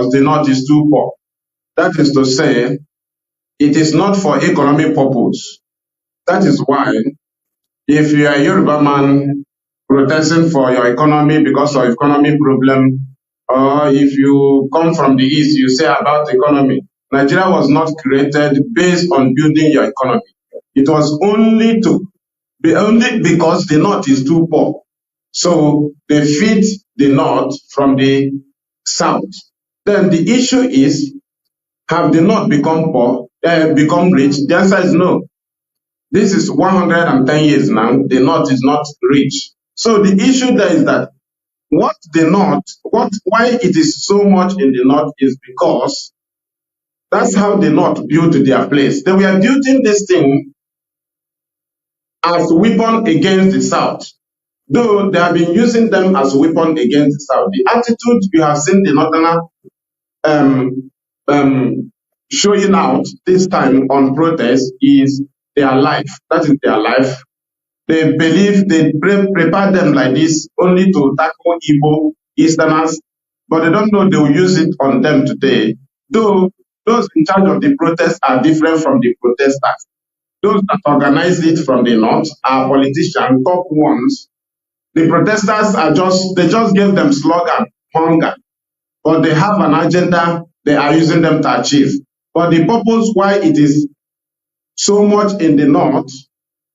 because the North is too poor. That is to say, it is not for economic purpose. That is why, if you are a Yoruba man protesting for your economy because of economic problem, or if you come from the East, you say about economy, Nigeria was not created based on building your economy. It was only because the North is too poor. So they feed the North from the South. Then the issue is, have the North become poor, become rich? The answer is no. This is 110 years now, the North is not rich. So the issue there is that why it is so much in the North is because that's how the North built their place. They were building this thing as a weapon against the South. Though they have been using them as a weapon against the South. The attitude you have seen the Northerner showing out this time on protest is their life. That is their life. They believe they prepare them like this only to tackle Igbo Easterners, but they don't know they will use it on them today. Though those in charge of the protest are different from the protesters. Those that organize it from the North are politicians, top ones. The protesters they just gave them slogan, hunger, but they have an agenda they are using them to achieve. But the purpose why it is so much in the North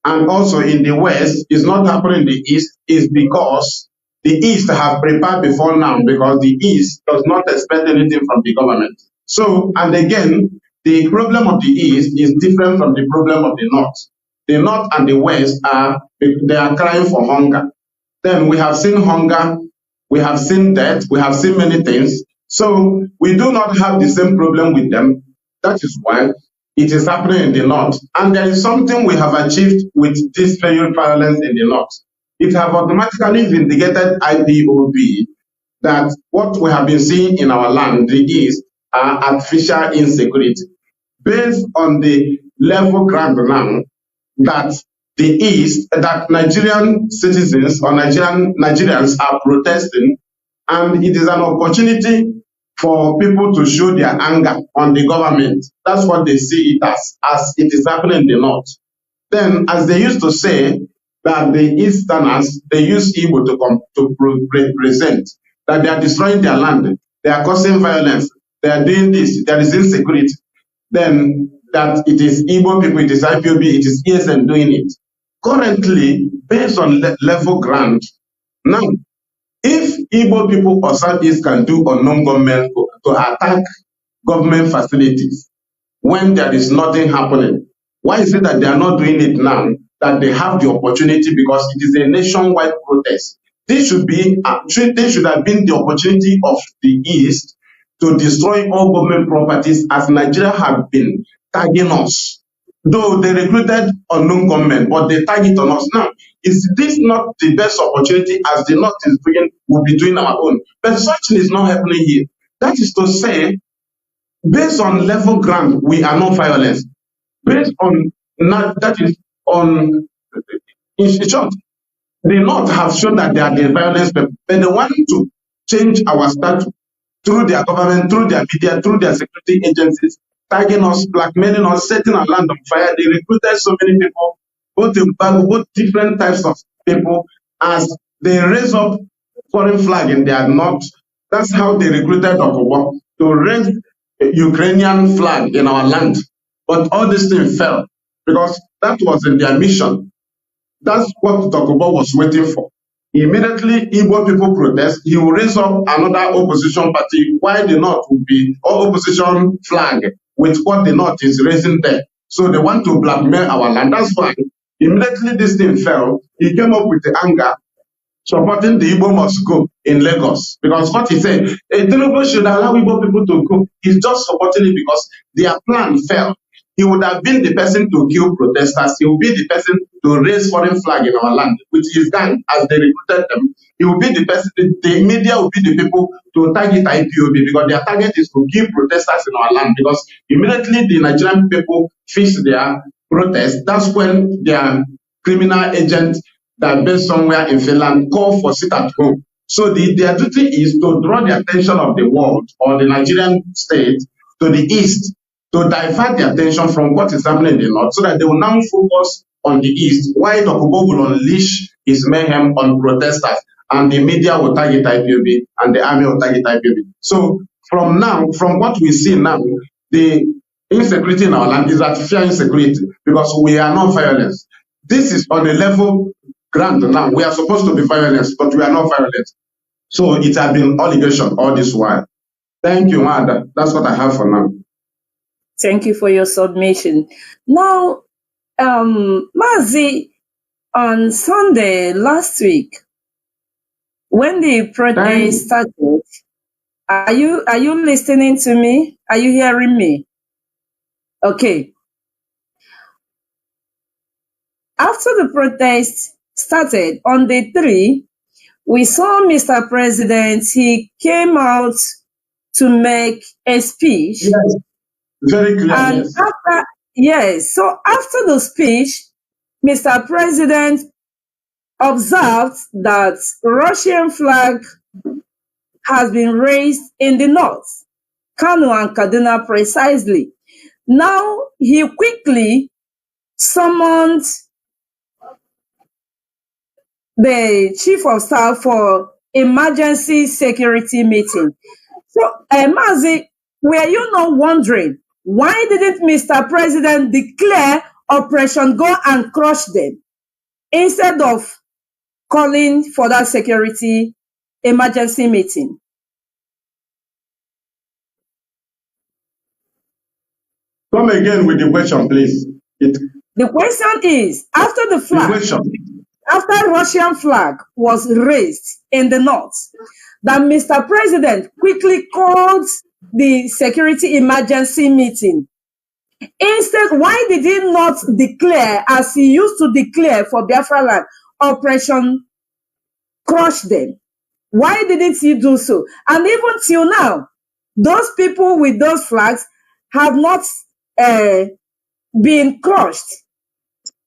and also in the West is not happening in the East is because the East have prepared before now, because the East does not expect anything from the government. So, and again, the problem of the East is different from the problem of the North. The North and the West they are crying for hunger. Then we have seen hunger, we have seen death, we have seen many things. So we do not have the same problem with them. That is why it is happening in the North. And there is something we have achieved with this failed violence in the North. It have automatically vindicated IPOB that what we have been seeing in our land, the East, are artificial insecurity. Based on the level ground now, that the East, that Nigerian citizens or Nigerians are protesting, and it is an opportunity for people to show their anger on the government. That's what they see it as it is happening in the North. Then, as they used to say, that the Easterners, they use Igbo to represent, that they are destroying their land, they are causing violence, they are doing this, there is insecurity. Then, that it is Igbo people, it is IPOB, it is ESN doing it. Currently, based on level ground, now, if Igbo people or Southeast can do unknown government to attack government facilities when there is nothing happening, why is it that they are not doing it now, that they have the opportunity, because it is a nationwide protest? This should have been the opportunity of the East to destroy all government properties, as Nigeria have been tagging us. Though they recruited unknown government, but they tag it on us now. Is this not the best opportunity, as the North is doing, we'll be doing our own? But such is not happening here. That is to say, based on level ground, we are not violent. Based on that is on, in short, the North have shown that they are the violence, but they want to change our status through their government, through their media, through their security agencies, tagging us, blackmailing us, setting our land on fire. They recruited so many people, both different types of people, as they raise up foreign flag in their North. That's how they recruited Okobo, to raise a Ukrainian flag in our land. But all this thing fell, because that was in their mission. That's what Okobo was waiting for. Immediately, Igbo people protest, he will raise up another opposition party, while the North will be opposition flag with what the North is raising there. So they want to blackmail our land. That's fine. Immediately this thing fell, he came up with the anger, supporting the Igbo must go in Lagos. Because what he said, Tinubu should allow Igbo people to go. He's just supporting it because their plan fell. He would have been the person to kill protesters. He would be the person to raise foreign flag in our land, which is done as they recruited them. He will be the person, the media will be the people to target IPOB, because their target is to kill protesters in our land. Because immediately the Nigerian people fix their protest, that's when their criminal agent that based somewhere in Finland call for sit at home. So their duty is to draw the attention of the world or the Nigerian state to the east, to divert the attention from what is happening in the north, so that they will now focus on the east, while Dokubo will unleash his mayhem on protesters, and the media will target IPOB, and the army will target IPOB. So from what we see now, the insecurity in our land is artificial insecurity, because we are not violent. This is on a level ground now. We are supposed to be violent, but we are not violent. So it has been allegation all this while. Thank you, Mada. That's what I have for now. Thank you for your submission. Now, Mazi, on Sunday last week, when the protest started, are you listening to me? Are you hearing me? Okay. After the protest started on day 3, we saw Mr. President. He came out to make a speech. Yes, very clear. And so after the speech, Mr. President observed that Russian flag has been raised in the north, Kano and Kaduna precisely. Now he quickly summoned the chief of staff for emergency security meeting. So, Mazi, were you not wondering, why didn't Mr. President declare Operation Go and Crush Them instead of calling for that security emergency meeting? Come again with the question, please. The question is, after the flag, after Russian flag was raised in the north, that Mr. President quickly called the security emergency meeting. Instead, why did he not declare, as he used to declare for Biafra land, Operation Crush Them? Why didn't he do so? And even till now, those people with those flags have not been crushed.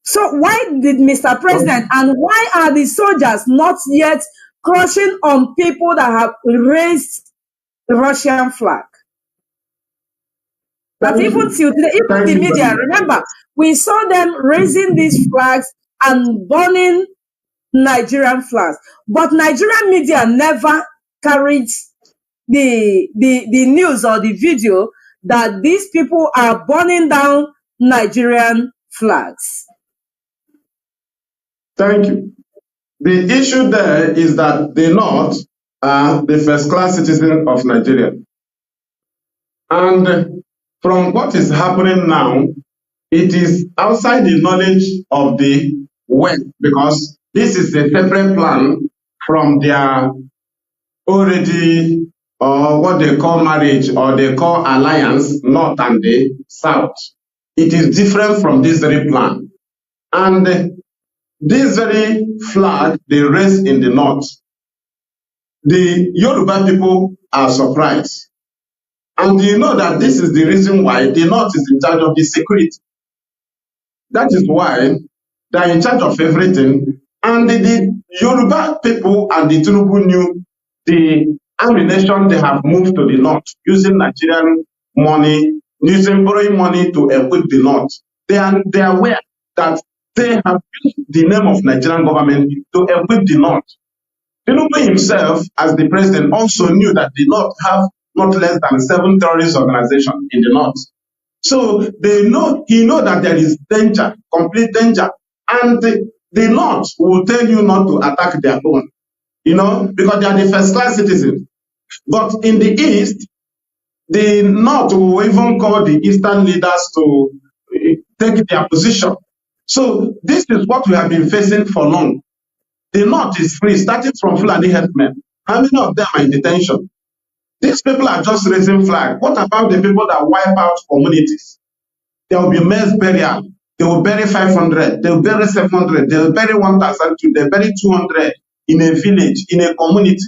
So why did Mr. President, and why are the soldiers not yet crushing on people that have raised the Russian flag? But even till today, even the media, remember, we saw them raising these flags and burning Nigerian flags. But Nigerian media never carried the news or the video that these people are burning down Nigerian flags. Thank you. The issue there is that the North are the first-class citizens of Nigeria. And from what is happening now, it is outside the knowledge of the West, because this is a separate plan from their already, or what they call marriage, or they call alliance, North and the South. It is different from this very plan. And this very flag they raise in the north, the Yoruba people are surprised. And you know that this is the reason why the north is in charge of the security. That is why they are in charge of everything. And the Yoruba people and the Tinubu knew the ammunition they have moved to the north, using Nigerian money, using borrowing money to equip the north. They are aware that they have used the name of Nigerian government to equip the North. Tinubu himself, as the president, also knew that the North have not less than 7 terrorist organizations in the North. So he know that there is danger, complete danger. And the North will tell you not to attack their own, because they are the first-class citizens. But in the East, the North will even call the Eastern leaders to take their position. So this is what we have been facing for long. The North is free, starting from Fulani headmen. How many of them are in detention? These people are just raising flag. What about the people that wipe out communities? There will be mass burial. They will bury 500. They will bury 700. They will bury 1,000. They will bury 200 in a village, in a community.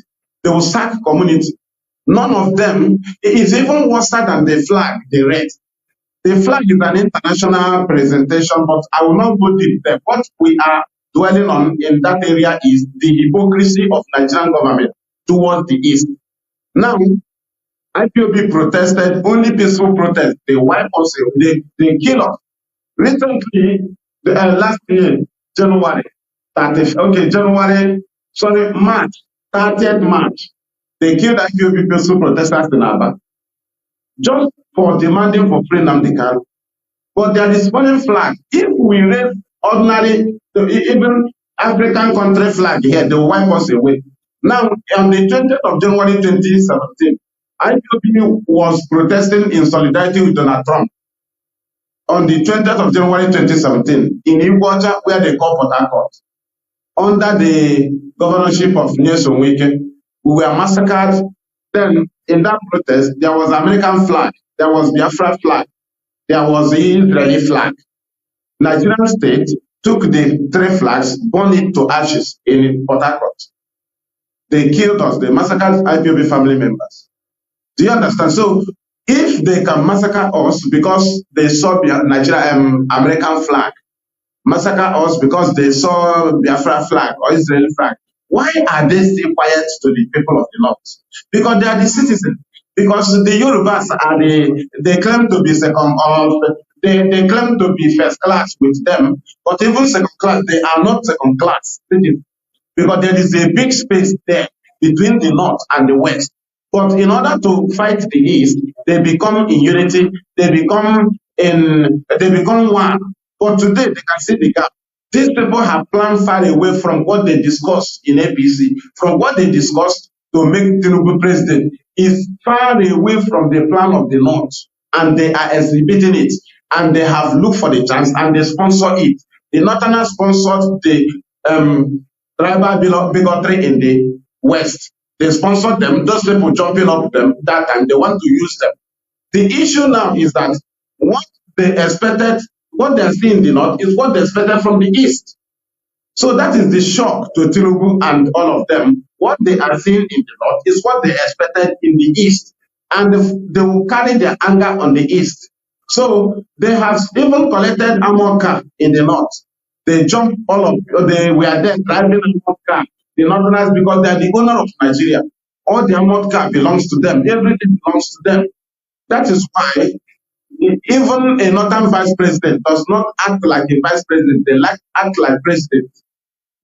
They will sack community. None of them is even worse than the flag they raise. The flag is an international presentation, but I will not go deep there. What we are dwelling on in that area is the hypocrisy of Nigerian government. towards the east. Now, IPOB protested, only peaceful protest. They wipe us, they kill us. Recently, last year, January, March, 30th March, they killed IPOB peaceful protesters in Aba, just for demanding for free Nnamdi Kanu. But there is foreign flag. If we raise ordinary, even African country flag here, they will wipe us away. Now, on the 20th of January 2017, IPOB was protesting in solidarity with Donald Trump. On the 20th of January 2017, in Iguacha, where they call Port Harcourt, under the governorship of Nyesom Wike, we were massacred. Then, in that protest, there was American flag, there was Biafra flag, there was the Israeli flag. Nigerian state took the three flags, burned it to ashes in Port Harcourt. They killed us, they massacred IPOB family members. Do you understand? So, if they can massacre us because they saw American flag, massacre us because they saw Biafra flag or Israeli flag, why are they still quiet to the people of the North? Because they are the citizens. Because the Yorubas they claim to be they claim to be first class with them, but even second class, they are not second class citizens. Because there is a big space there between the North and the West. But in order to fight the East, they become in unity, they become one. But today they can see the gap. These people have planned far away from what they discussed in APC, from what they discussed to make Tinubu president, is far away from the plan of the North. And they are exhibiting it. And they have looked for the chance and they sponsor it. The Northerners sponsored the tribal bigotry in the West. They sponsored them, those people jumping up them that time, they want to use them. The issue now is that what they expected, what they are seeing in the North is what they expected from the East. So that is the shock to Tinubu and all of them. What they are seeing in the North is what they expected in the East. And they will carry their anger on the East. So they have even collected armored car in the North. They jumped they were there driving armored car. The Northerners, because they are the owner of Nigeria. All the armored car belongs to them. Everything belongs to them. That is why even a Northern vice president does not act like a vice president. They act like president.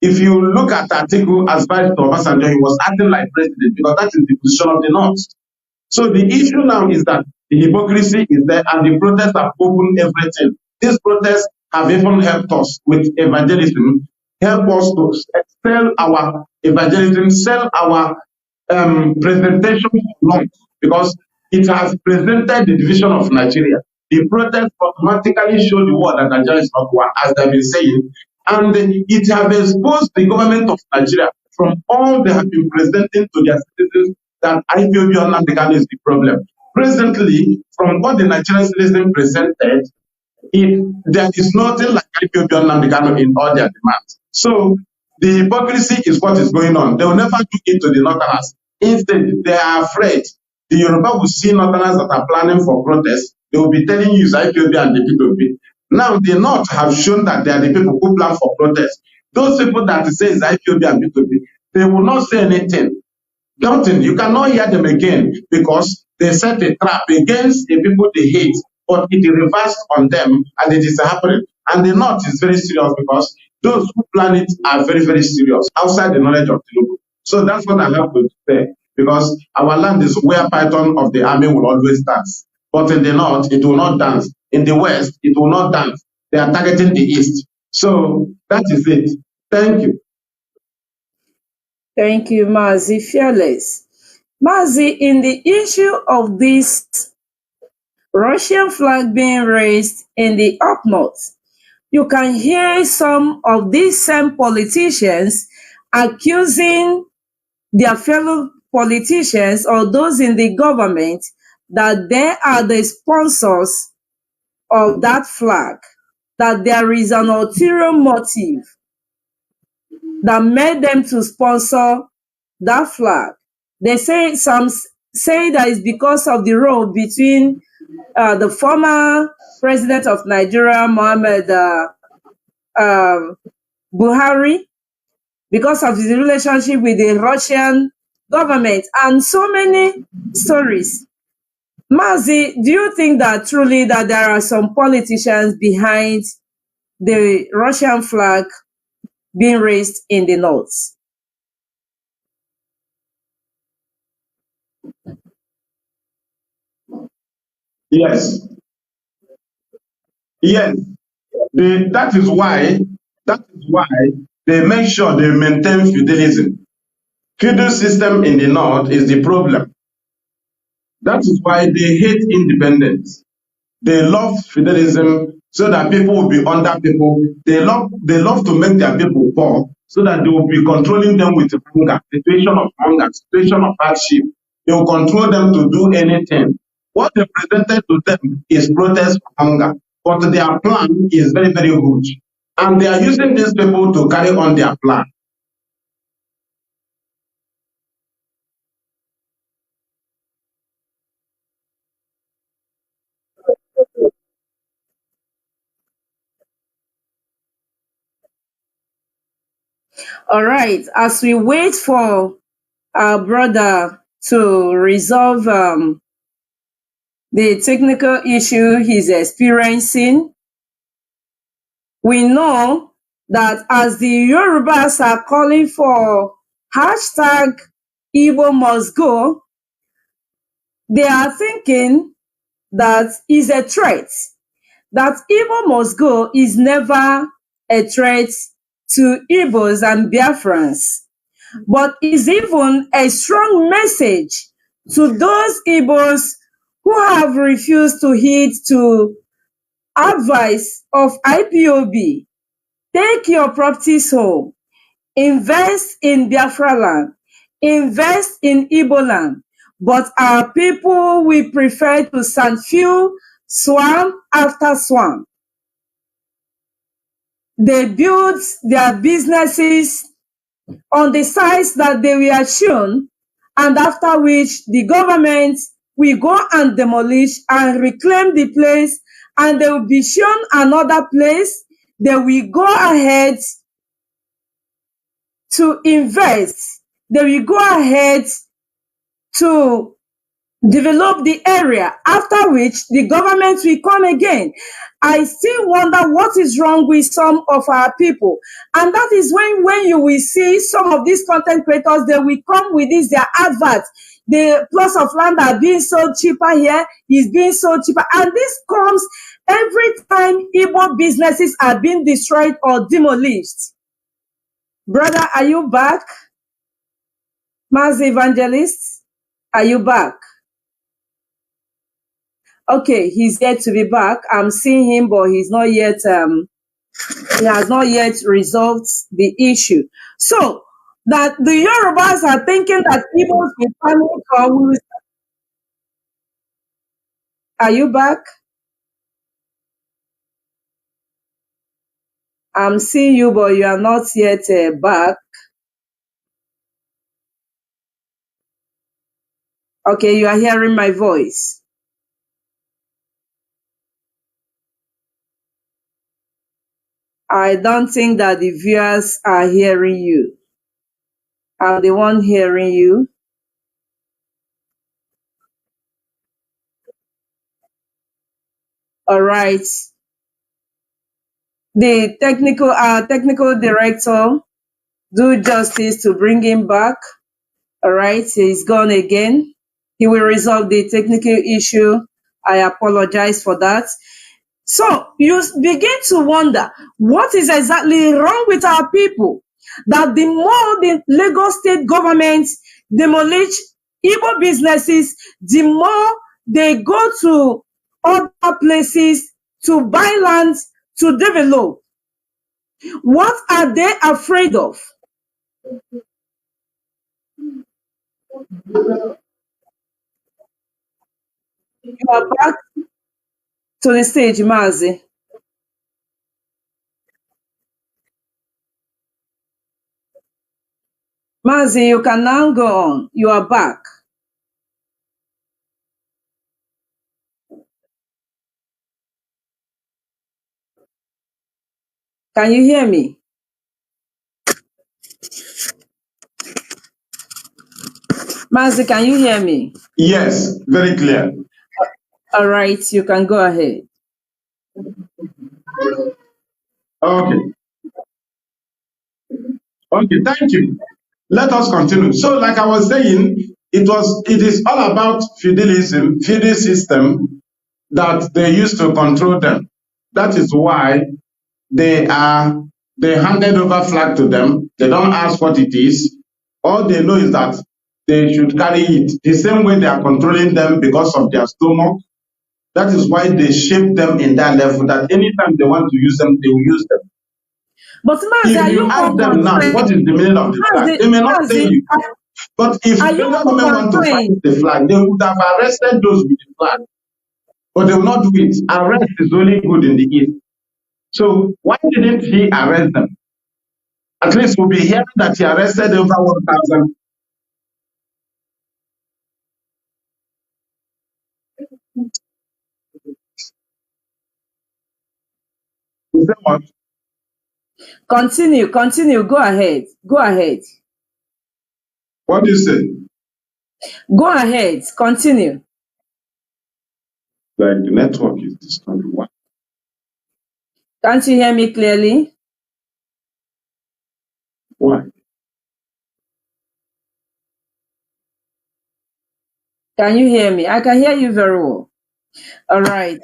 If you look at Atiku as vice president, Obasanjo, he was acting like president because that is the position of the North. So the issue now is that the hypocrisy is there and the protests have opened everything. These protests have even helped us with evangelism, help us to sell our evangelism, sell our presentation long, because it has presented the division of Nigeria. The protest automatically show the world that Nigeria is not one, as they've been saying, and it has exposed the government of Nigeria from all they have been presenting to their citizens that IPOB and Nnamdi Kanu is the problem. Presently, from what the Nigerian citizens presented, there is nothing like IPOB and Nnamdi Kanu in all their demands. So the hypocrisy is what is going on. They will never do it to the Northerners. Instead, they are afraid. The Yoruba will see Northerners that are planning for protest. They will be telling you it's IPOB and the P2P. Now, the North have shown that they are the people who plan for protest. Those people that say it's IPOB and P2P, they will not say anything. Nothing. You cannot hear them again because they set a trap against the people they hate, but it reversed on them and it is happening. And the North is very serious because those who plan it are very, very serious outside the knowledge of Tinubu. So that's what I have to say, because our land is where Python of the army will always dance. But in the North, it will not dance. In the West, it will not dance. They are targeting the East. So that is it. Thank you. Thank you, Mazi. Fearless. Mazi, in the issue of this Russian flag being raised in the up north, you can hear some of these same politicians accusing their fellow politicians or those in the government that they are the sponsors of that flag, that there is an ulterior motive that made them to sponsor that flag. They say, some say that it's because of the row between the former president of Nigeria, Muhammad Buhari, because of his relationship with the Russian government, and so many stories. Mazi, do you think that truly that there are some politicians behind the Russian flag being raised in the north? Yes. Yes. That is why they make sure they maintain feudalism. Feudal system in the north is the problem. That is why they hate independence. They love feudalism so that people will be under people. They love to make their people poor so that they will be controlling them with hunger, situation of hardship. They will control them to do anything. What they presented to them is protest for hunger, but their plan is very, very huge. And they are using these people to carry on their plan. All right, as we wait for our brother to resolve the technical issue he's experiencing, we know that as the Yorubas are calling for hashtag Igbo must go, they are thinking that is a threat. That Igbo must go is never a threat to Igbos and Biafrans, but is even a strong message to those Igbos who have refused to heed to advice of IPOB. Take your properties home, invest in Biafra land, invest in Igbo land, but our people will prefer to sandfill swamp after swamp. They built their businesses on the sites that they were shown, and after which the government will go and demolish and reclaim the place, and they will be shown another place. They will go ahead to invest. They will go ahead to develop the area, after which the government will come again. I still wonder what is wrong with some of our people. And that is when you will see some of these content creators, they will come with this, their adverts. The plots of land are being sold cheaper here, is being sold cheaper. And this comes every time Igbo businesses are being destroyed or demolished. Brother, are you back? Mazi Evangelist, are you back? Okay, he's yet to be back. I'm seeing him, but he's not yet, he has not yet resolved the issue. So, that the Yorubas are thinking that people will panic or will... Are you back? I'm seeing you, but you are not yet back. Okay, you are hearing my voice. I don't think that the viewers are hearing you. I'm the one hearing you. All right. The technical director, do justice to bring him back. All right, he's gone again. He will resolve the technical issue. I apologize for that. So you begin to wonder what is exactly wrong with our people, that the more the Lagos state government demolish Igbo businesses, the more they go to other places to buy land to develop. What are they afraid of? You are back to the stage, Mazi. Mazi, you can now go on. You are back. Can you hear me? Mazi, can you hear me? Yes, very clear. All right, you can go ahead. Okay. Okay, thank you. Let us continue. So, like I was saying, it is all about feudalism, feudal system that they used to control them. That is why they handed over flag to them. They don't ask what it is. All they know is that they should carry it. The same way they are controlling them because of their stomach. That is why they shape them in that level that anytime they want to use them, they will use them. But Mazi, If you ask them now, what is the meaning of the flag? They may not tell you. But if federal government want to fight the flag, they would have arrested those with the flag. But they will not do it. Arrest is only good in the East. So why didn't he arrest them? At least we'll be hearing that he arrested over 1,000. Is that what? Continue. Go ahead. What do you say? Go ahead. Continue. Like the network is disturbing. What? Can't you hear me clearly? Why? Can you hear me? I can hear you very well. All right.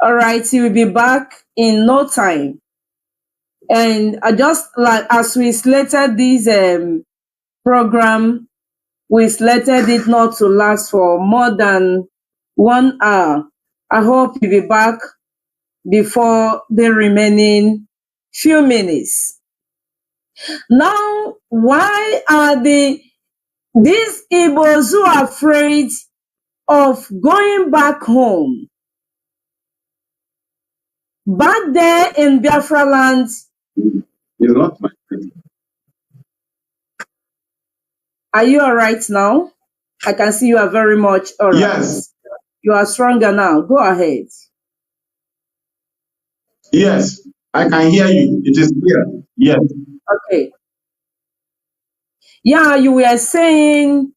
All right, he will be back in no time. And just like as we slated this program, we slated it not to last for more than 1 hour. I hope he'll be back before the remaining few minutes. Now, why are these Igbos who are afraid of going back home? Back there in Biafra land, It's not my thing. are you all right now? I can see you are very much all right. Yes. You are stronger now. Go ahead. Yes, I can hear you. It is clear. Yes. Okay. Yeah, you were saying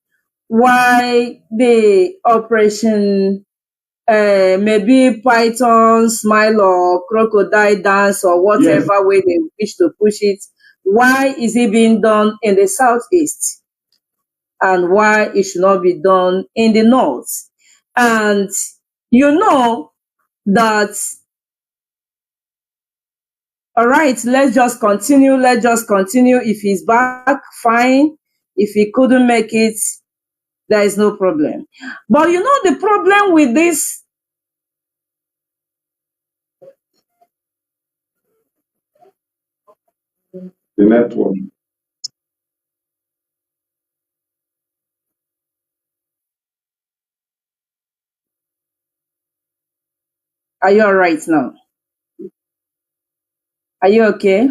why the operation maybe python smile or crocodile dance or whatever way they wish to push it. Why is it being done in the southeast? And why it should not be done in the north? And you know that, all right, let's just continue. If he's back, fine. If he couldn't make it, there is no problem. But you know the problem with this? The network. Are you all right now? Are you okay?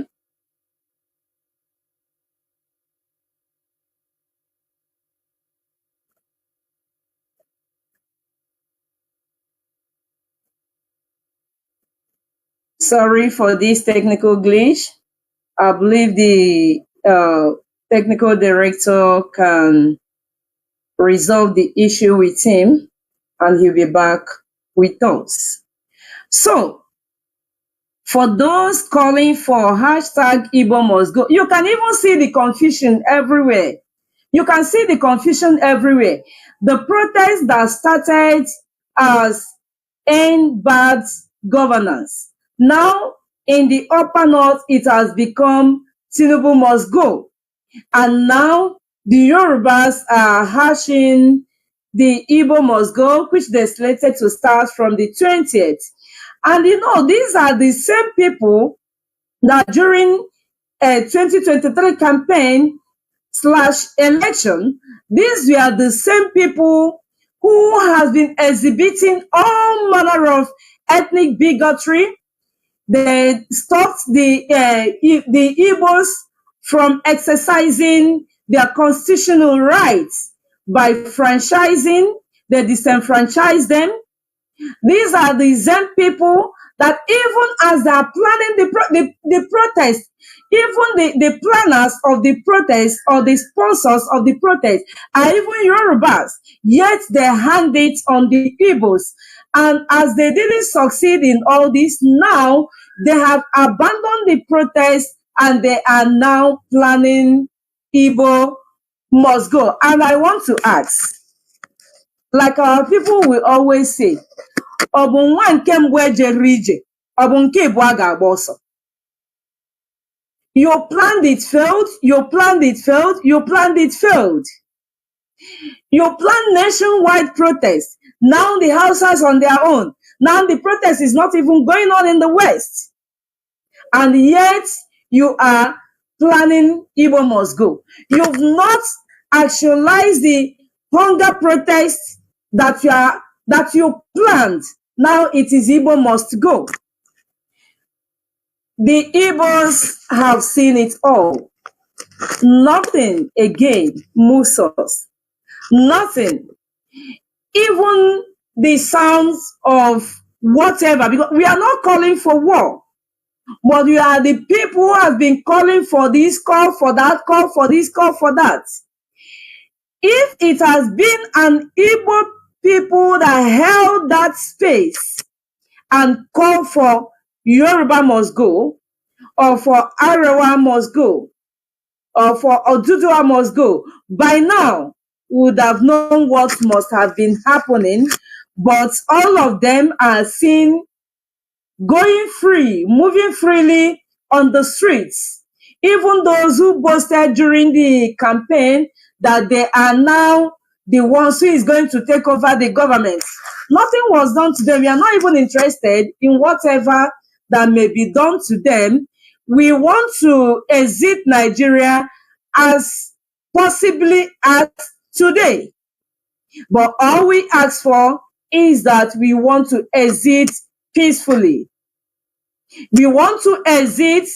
Sorry for this technical glitch. I believe the technical director can resolve the issue with him and he'll be back with us. So, for those calling for hashtag Igbo must go, you can even see the confusion everywhere. The protest that started as end bad governance. Now, in the upper north, it has become Tinubu must go. And now, the Yorubas are hashing the Igbo must go, which they slated to start from the 20th. And you know, these are the same people that during a 2023 campaign / election, these were the same people who has been exhibiting all manner of ethnic bigotry. They stopped the Igbos from exercising their constitutional rights by franchising. They disenfranchised them. These are the same people that even as they are planning the protest, even the planners of the protest or the sponsors of the protest are even Yorubas, yet they hand it on the Igbos. And as they didn't succeed in all this, now they have abandoned the protest and they are now planning Igbo must go. And I want to ask, like our people will always say, ọ bụ nwa nke mbụ ejere ije, ọ bụ nke ịbụọ ga-agba ọsọ. You planned it, failed. You planned it, failed. You planned it, failed. You planned nationwide protest. Now the Hausas on their own. Now the protest is not even going on in the West. And yet you are planning Igbo must go. You've not actualized the hunger protest that you planned. Now it is Igbo must go. The Igbos have seen it all. Nothing again moves us. Nothing. Even the sounds of whatever, because we are not calling for war, but we are the people who have been calling for this, call for that, call for this, call for that. If it has been an Igbo people that held that space and called for Yoruba must go, or for Arewa must go, or for Oduduwa must go, by now would have known what must have been happening, but all of them are seen going free, moving freely on the streets. Even those who boasted during the campaign that they are now the ones who is going to take over the government. Nothing was done to them. We are not even interested in whatever that may be done to them. We want to exit Nigeria as possibly as today. But all we ask for is that we want to exit peacefully. We want to exit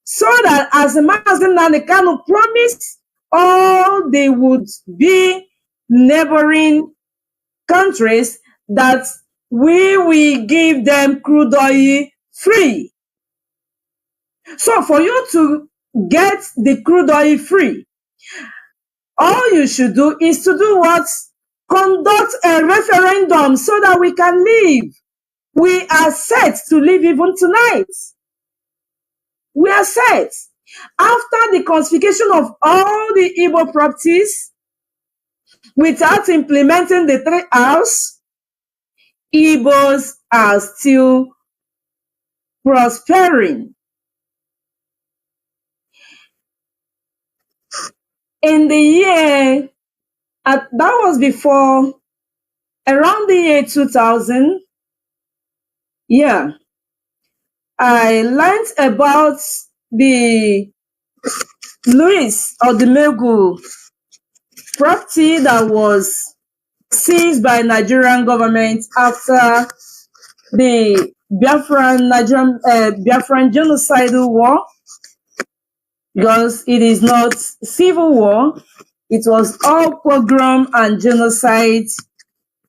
so that as Mazi Nnamdi promised, all they would be neighboring countries that we will give them crude oil free. So for you to get the crude oil free, all you should do is to do what? Conduct a referendum so that we can leave. We are set to leave even tonight. We are set. After the confiscation of all the Igbo properties, without implementing the 3 R's, Igbos are still prospering. In the year, that was before, around the year 2000, yeah, I learned about the Louis Odumegwu property that was seized by Nigerian government after the Biafran genocidal war, because it is not civil war, it was all pogrom and genocide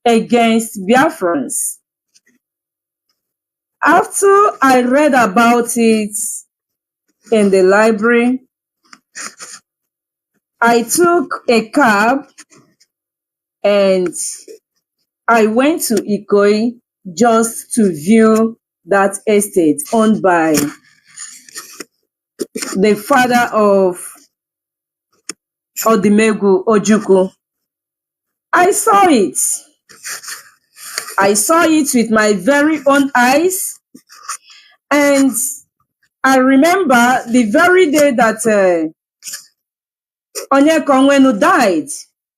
against Biafrans. After I read about it in the library, I took a cab and I went to Ikoyi just to view that estate owned by the father of Odumegwu Ojukwu. I saw it. I saw it with my very own eyes. And I remember the very day that Onyekonwenu died.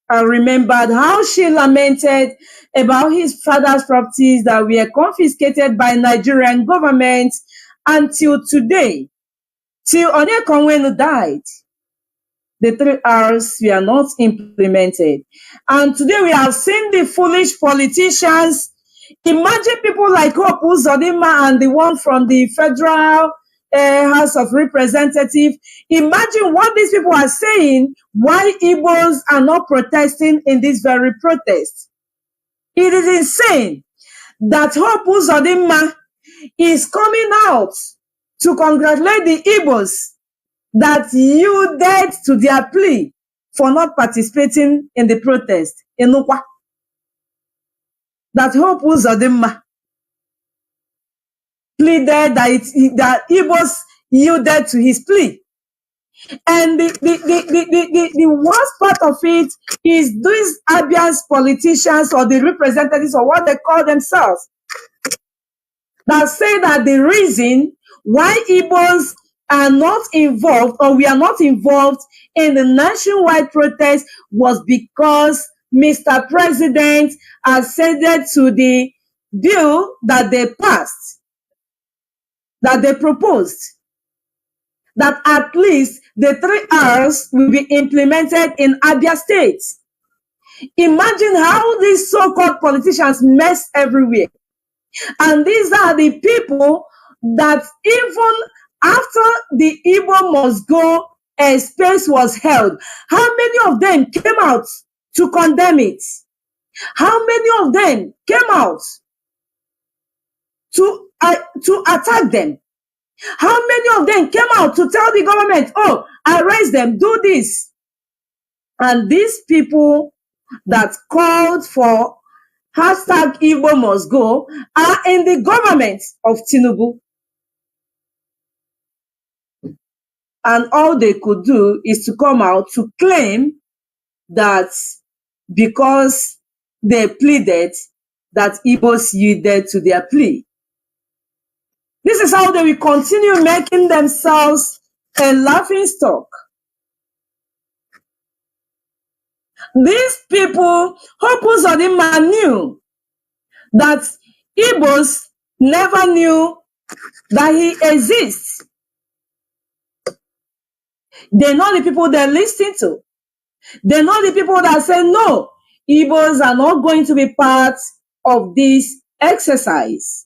I remembered how she lamented about his father's properties that were confiscated by Nigerian government until today. Till Onyekonwenu died, the 3 R's were not implemented. And today we have seen the foolish politicians. Imagine people like Hope Uzodinma and the one from the Federal House of Representatives. Imagine what these people are saying, why Igbos are not protesting in this very protest. It is insane that Hope Uzodinma is coming out to congratulate the Igbos that yielded to their plea for not participating in the protest in Ukwa. That Hope Uzodimma pleaded that Igbos yielded to his plea. And the worst part of it is these Abians politicians or the representatives or what they call themselves that say that the reason why Igbos are not involved or we are not involved in the nationwide protest was because Mr. President acceded to the bill that they passed, that they proposed, that at least the 3 R's will be implemented in Abia State. Imagine how these so-called politicians mess everywhere. And these are the people that even after the Igbo must go space was held, how many of them came out to condemn it? How many of them came out to attack them? How many of them came out to tell the government, oh, arrest them, do this? And these people that called for hashtag Igbo must go are in the government of Tinubu. And all they could do is to come out to claim that because they pleaded, that Igbos yielded to their plea. This is how they will continue making themselves a laughingstock. These people, Hope Uzodimma knew that Igbos never knew that he exists. They know the people they listen to. They know the people that say, no, Igbos are not going to be part of this exercise.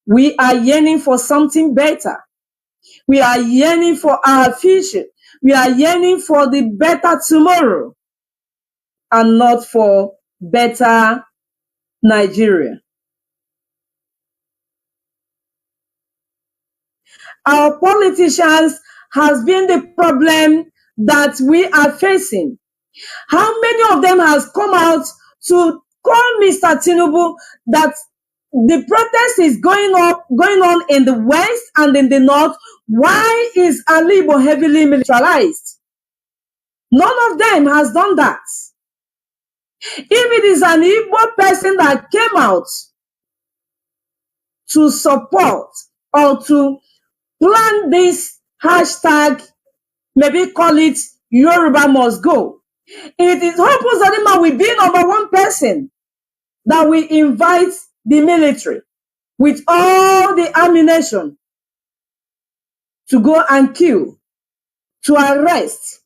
We are yearning for something better. We are yearning for our future. We are yearning for the better tomorrow and not for better Nigeria. Our politicians has been the problem that we are facing. How many of them has come out to call Mr. Tinubu that the protest is going on in the west and in the north? Why is Alibo heavily militarized? None of them has done that. If it is an Igbo person that came out to support or to plan this hashtag, maybe call it Yoruba must go, it is Hope Uzodimma will be number one person that will invite the military with all the ammunition to go and kill, to arrest,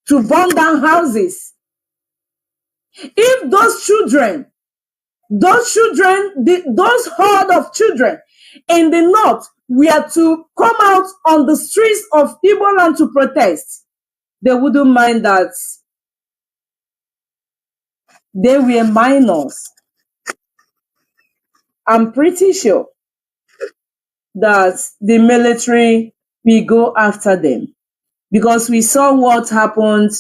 to burn down houses. If those children, those horde of children in the north were to come out on the streets of Igbo land to protest, they wouldn't mind that they were minors. I'm pretty sure that the military will go after them because we saw what happened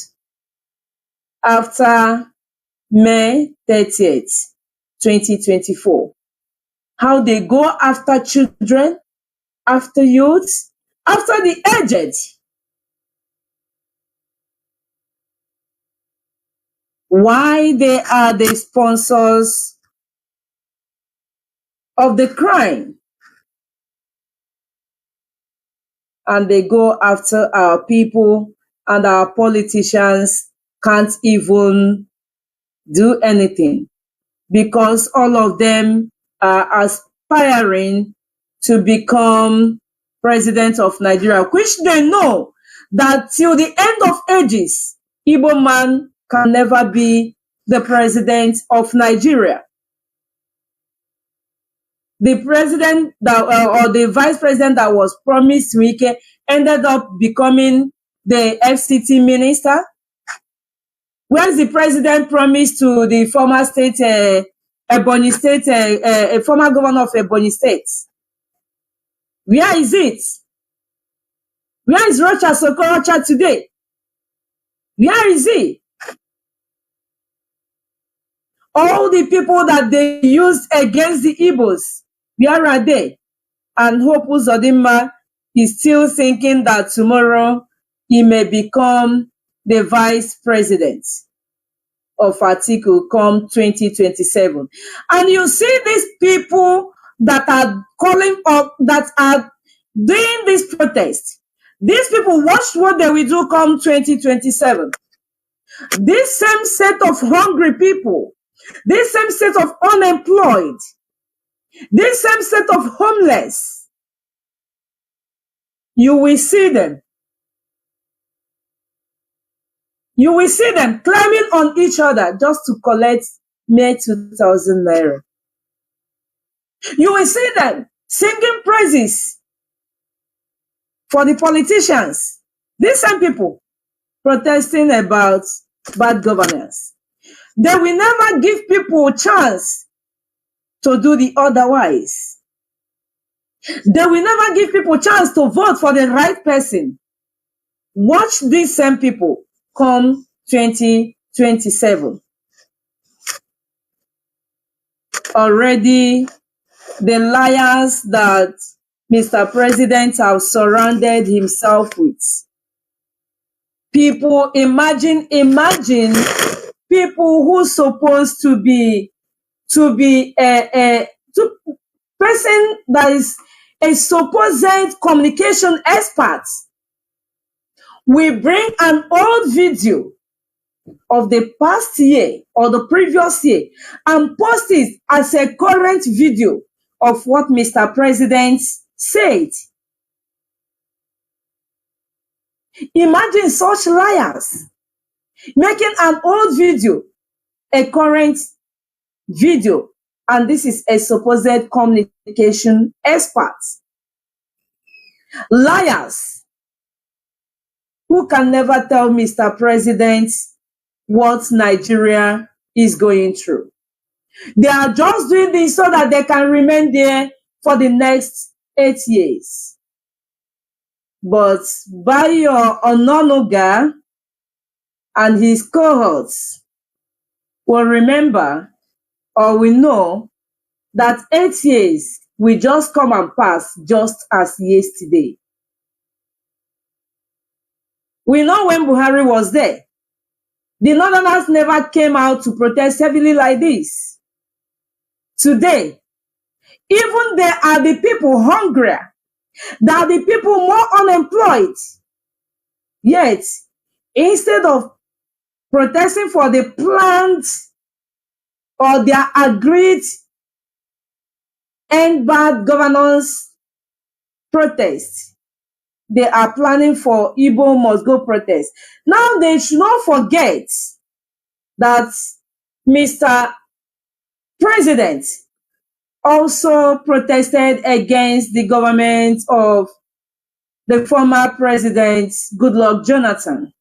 after May 30th, 2024. How they go after children, after youths, after the aged. Why they are the sponsors of the crime. And they go after our people, and our politicians can't even do anything because all of them are aspiring to become president of Nigeria, which they know that till the end of ages, Igbo man can never be the president of Nigeria. The president that, or the vice president that was promised Wike ended up becoming the FCT minister. Where's the president promised to the former state Ebonyi State, a former governor of Ebonyi State. Where is it? Where is Rocha Sokorocha today? Where is he? All the people that they used against the Igbos, where are they? And Hope Uzodinma is still thinking that tomorrow he may become the vice president of Atiku come 2027. And you see these people that are calling up, that are doing this protest. These people, watch what they will do come 2027. This same set of hungry people, this same set of unemployed, this same set of homeless, you will see them. You will see them climbing on each other just to collect mere 2,000 naira. You will see them singing praises for the politicians. These same people protesting about bad governance. They will never give people a chance to do the otherwise. They will never give people a chance to vote for the right person. Watch these same people come 2027. Already, the liars that Mr. President has surrounded himself with. People, imagine people who supposed to be a person that is a supposed communication expert. We bring an old video of the past year or the previous year and post it as a current video of what Mr. President said. Imagine such liars making an old video a current video, and this is a supposed communication expert. Liars who can never tell Mr. President what Nigeria is going through. They are just doing this so that they can remain there for the next 8 years. But Bayo Ononuga and his cohorts will remember, or will know, that 8 years will just come and pass just as yesterday. We know when Buhari was there, the Northerners never came out to protest heavily like this. Today, even there are the people hungrier, there are the people more unemployed. Yet, instead of protesting for the planned or their agreed end bad governance protest, they are planning for Igbo must go protest. Now they should not forget that Mr. President also protested against the government of the former president, Goodluck Jonathan.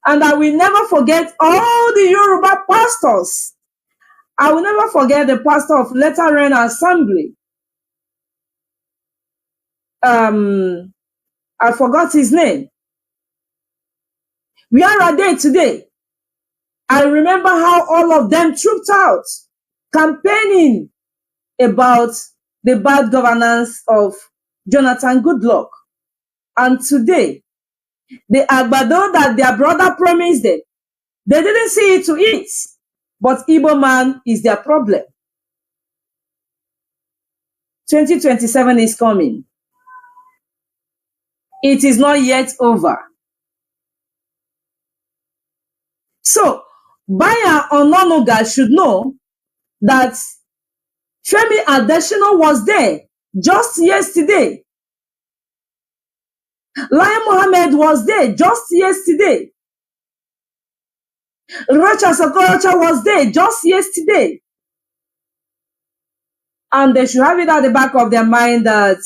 And I will never forget all the Yoruba pastors. I will never forget the pastor of Latter Rain Assembly. I forgot his name. Where are they today? I remember how all of them trooped out, campaigning about the bad governance of Jonathan Goodluck. And today, the agbado that their brother promised them, they didn't see it to eat. But Igbo man is their problem. 2027 is coming. It is not yet over. So, Bayo Ononuga should know that Femi Adesina was there just yesterday. Lai Mohammed was there just yesterday. Rocha Sokorocha was there just yesterday. And they should have it at the back of their mind that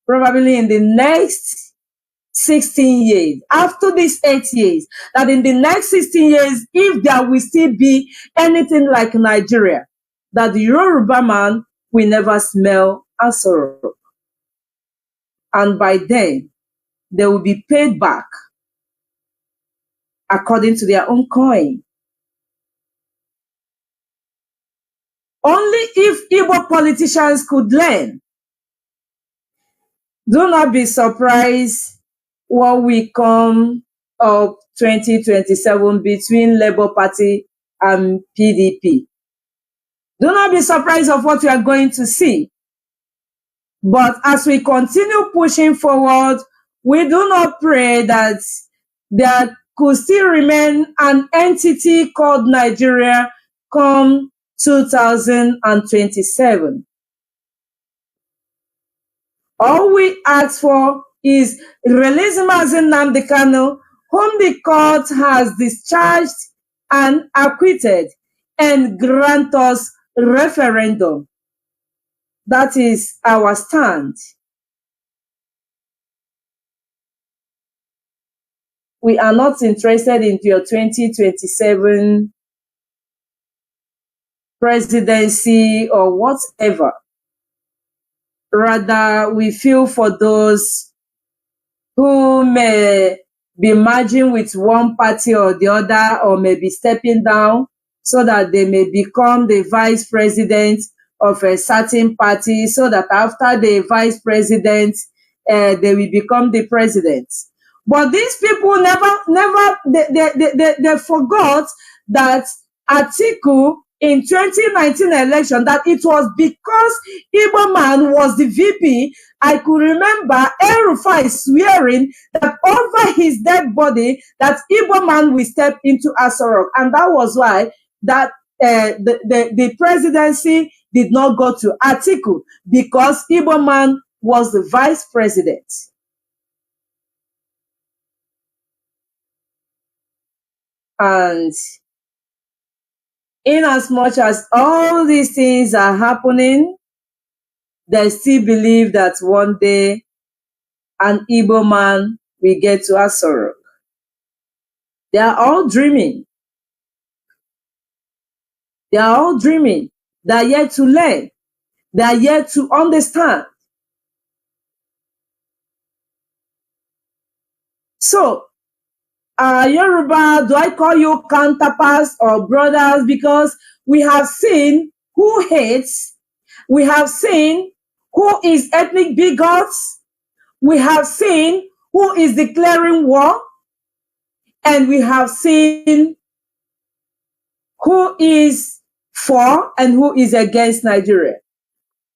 probably in the next 16 years, after these 8 years, that in the next 16 years, if there will still be anything like Nigeria, that the Yoruba man will never smell Asoro. And by then, they will be paid back according to their own coin. Only if Igbo politicians could learn. Do not be surprised what will come of 2027 between Labour Party and PDP. Do not be surprised of what you are going to see. But as we continue pushing forward, we do not pray that there could still remain an entity called Nigeria come 2027. All we ask for is release Mazi Nnamdi Kanu, whom the court has discharged and acquitted, and grant us referendum. That is our stand. We are not interested in your 2027 presidency or whatever. Rather, we feel for those who may be merging with one party or the other, or may be stepping down so that they may become the vice president of a certain party, so that after the vice president, they will become the president. But these people they forgot that Atiku in 2019 election, that it was because Igbo man was the VP. I could remember El-Rufai swearing that over his dead body, that Igbo man will step into Asoro. And that was why that the presidency did not go to Atiku, because Igbo man was the vice president. And in as much as all these things are happening, they still believe that one day an Igbo man will get to Asoro. They are all dreaming. They are all dreaming. They are yet to learn. They are yet to understand. So, Yoruba, do I call you counterparts or brothers? Because we have seen who hates. We have seen who is ethnic bigots. We have seen who is declaring war. And we have seen who is for and who is against Nigeria.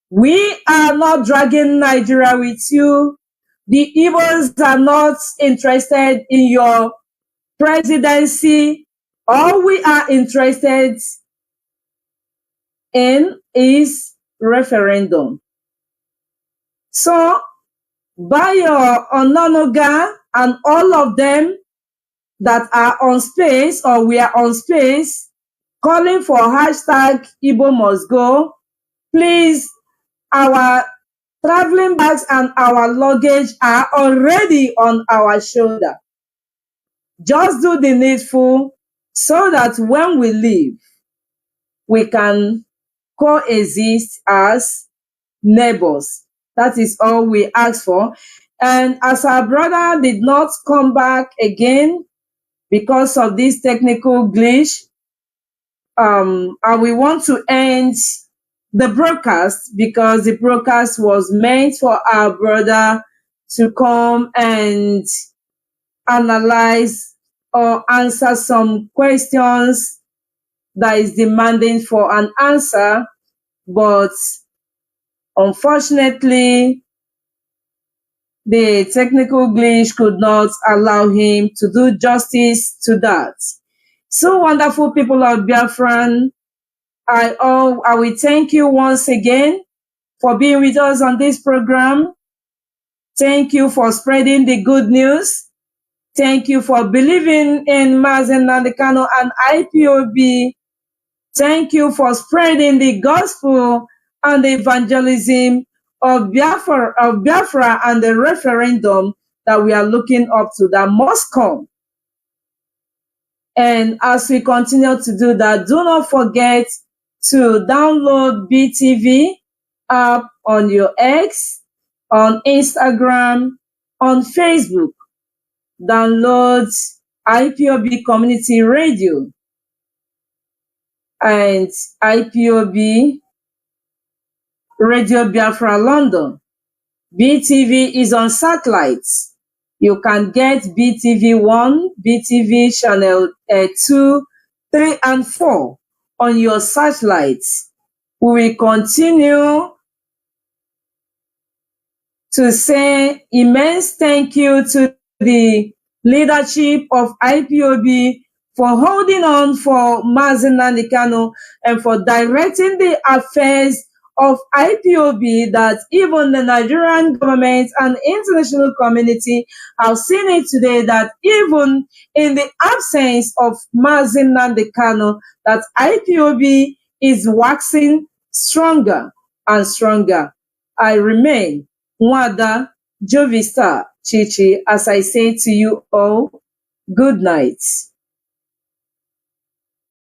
We are not dragging Nigeria with you. The Igbos are not interested in your presidency. All we are interested in is referendum. So, Bayo, Ononoga, and all of them that are on space, or we are on space, calling for hashtag Igbo must go, please, our traveling bags and our luggage are already on our shoulder. Just do the needful so that when we leave, we can coexist as neighbors. That is all we ask for. And as our brother did not come back again because of this technical glitch, and we want to end the broadcast, because the broadcast was meant for our brother to come and analyze or answer some questions that is demanding for an answer, but unfortunately, the technical glitch could not allow him to do justice to that. So wonderful people of Biafran, I will thank you once again for being with us on this program. Thank you for spreading the good news. Thank you for believing in Mazi Nnamdi Kanu and IPOB. Thank you for spreading the gospel and the evangelism of Biafra and the referendum that we are looking up to, that must come. And as we continue to do that, do not forget to download BTV app on your X, on Instagram, on Facebook. Download IPOB Community Radio and IPOB Radio Biafra London. BTV is on satellites. You can get BTV 1, BTV channel 2, 3, and 4 on your satellites. We will continue to say immense thank you to the leadership of IPOB for holding on for Mazi Nnamdi Kanu and for directing the affairs of IPOB, that even the Nigerian government and international community have seen it today, that even in the absence of Mazi Nnamdi Kanu, that IPOB is waxing stronger and stronger. I remain Nwada Jovista Chichi as I say to you all, good night.